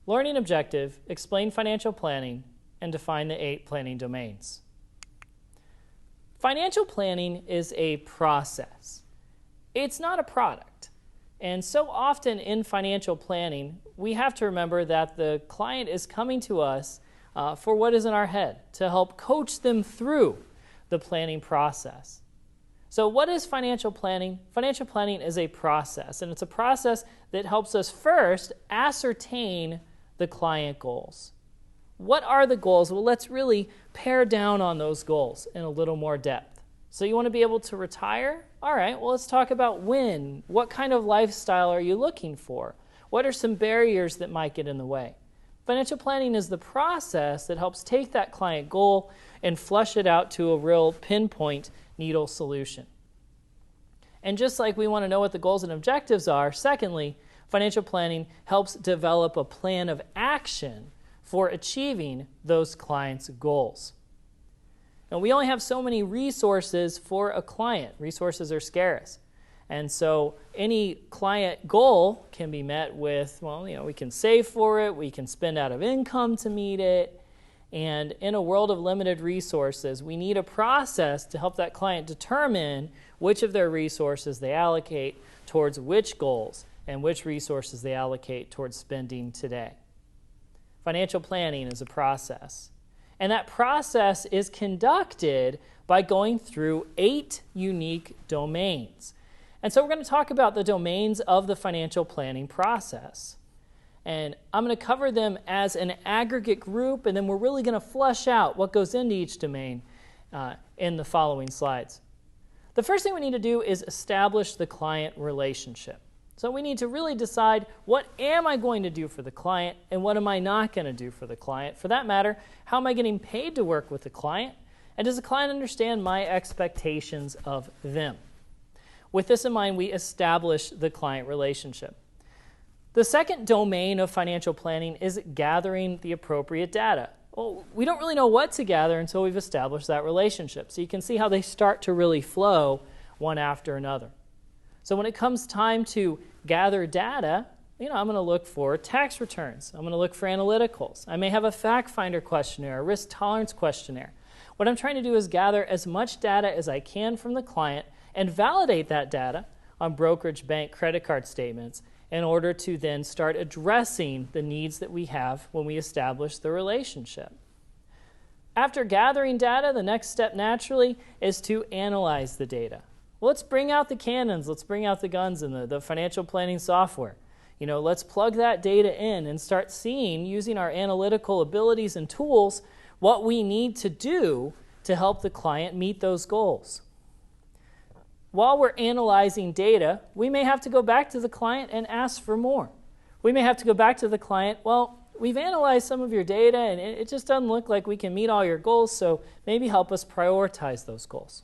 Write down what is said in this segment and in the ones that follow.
learning objective, explain financial planning, and define the 8 planning domains. Financial planning is a process. It's not a product. And so often in financial planning, we have to remember that the client is coming to us for what is in our head to help coach them through the planning process. So what is financial planning? Financial planning is a process, and it's a process that helps us first ascertain the client goals. What are the goals? Well, let's really pare down on those goals in a little more depth. So you want to be able to retire? All right, well, let's talk about when. What kind of lifestyle are you looking for? What are some barriers that might get in the way? Financial planning is the process that helps take that client goal and flush it out to a real pinpoint needle solution. And just like we want to know what the goals and objectives are, secondly, financial planning helps develop a plan of action for achieving those clients' goals. Now, we only have so many resources for a client. Resources are scarce. And so any client goal can be met with, we can save for it, we can spend out of income to meet it. And in a world of limited resources, we need a process to help that client determine which of their resources they allocate towards which goals and which resources they allocate towards spending today. Financial planning is a process. And that process is conducted by going through 8 unique domains. And so we're going to talk about the domains of the financial planning process. And I'm going to cover them as an aggregate group, and then we're really going to flesh out what goes into each domain in the following slides. The first thing we need to do is establish the client relationship. So we need to really decide, what am I going to do for the client and what am I not going to do for the client? For that matter, how am I getting paid to work with the client? And does the client understand my expectations of them? With this in mind, we establish the client relationship. The second domain of financial planning is gathering the appropriate data. Well, we don't really know what to gather until we've established that relationship. So you can see how they start to really flow one after another. So when it comes time to gather data, I'm going to look for tax returns. I'm going to look for analyticals. I may have a fact finder questionnaire, a risk tolerance questionnaire. What I'm trying to do is gather as much data as I can from the client and validate that data on brokerage, bank, credit card statements in order to then start addressing the needs that we have when we establish the relationship. After gathering data, the next step naturally is to analyze the data. Well, let's bring out the cannons, let's bring out the guns in the financial planning software. Let's plug that data in and start seeing, using our analytical abilities and tools, what we need to do to help the client meet those goals. While we're analyzing data, we may have to go back to the client and ask for more. We may have to go back to the client, we've analyzed some of your data and it just doesn't look like we can meet all your goals, so maybe help us prioritize those goals.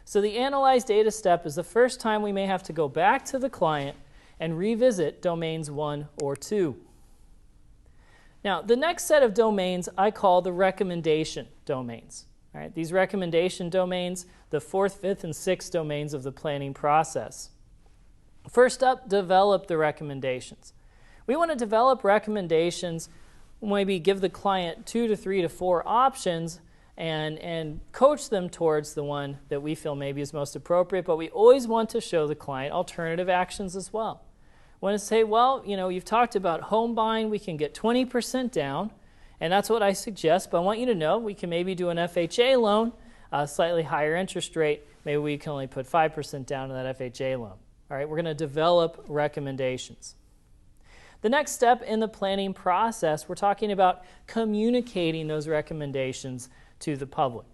So the analyze data step is the first time we may have to go back to the client and revisit domains 1 or 2. Now, the next set of domains I call the recommendation domains. All right, these recommendation domains, the 4th, 5th, and 6th domains of the planning process. First up, develop the recommendations. We want to develop recommendations, maybe give the client 2 to 3 to 4 options and coach them towards the one that we feel maybe is most appropriate, but we always want to show the client alternative actions as well. We want to say, you've talked about home buying, we can get 20% down, and that's what I suggest, but I want you to know we can maybe do an FHA loan, a slightly higher interest rate, maybe we can only put 5% down on that FHA loan. All right, we're going to develop recommendations. The next step in the planning process, we're talking about communicating those recommendations to the public.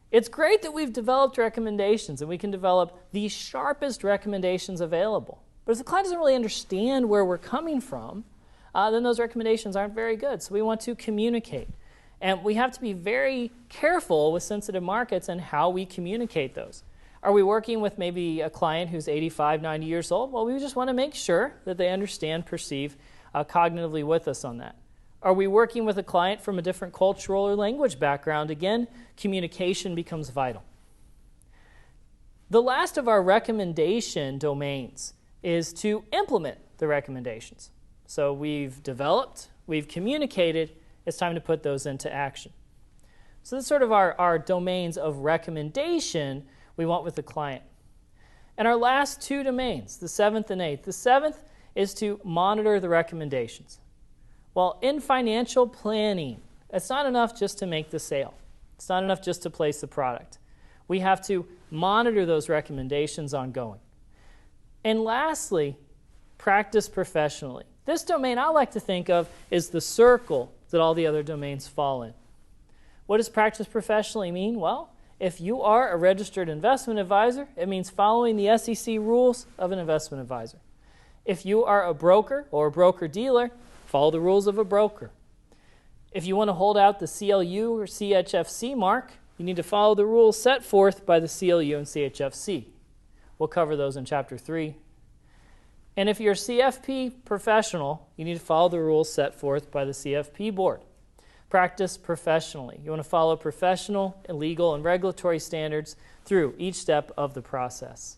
It's great that we've developed recommendations and we can develop the sharpest recommendations available. But if the client doesn't really understand where we're coming from, then those recommendations aren't very good. So we want to communicate. And we have to be very careful with sensitive markets and how we communicate those. Are we working with maybe a client who's 85, 90 years old? Well, we just want to make sure that they understand, perceive cognitively with us on that. Are we working with a client from a different cultural or language background? Again, communication becomes vital. The last of our recommendation domains is to implement the recommendations. So we've developed, we've communicated, it's time to put those into action. So that's sort of our domains of recommendation we want with the client. And our last two domains, the seventh and eighth. The seventh is to monitor the recommendations. Well, in financial planning, it's not enough just to make the sale. It's not enough just to place the product. We have to monitor those recommendations ongoing. And lastly, practice professionally. This domain I like to think of is the circle that all the other domains fall in. What does practice professionally mean? Well, if you are a registered investment advisor, it means following the SEC rules of an investment advisor. If you are a broker or a broker-dealer, follow the rules of a broker. If you want to hold out the CLU or CHFC mark, you need to follow the rules set forth by the CLU and CHFC. We'll cover those in Chapter 3. And if you're a CFP professional, you need to follow the rules set forth by the CFP board. Practice professionally. You want to follow professional, legal, and regulatory standards through each step of the process.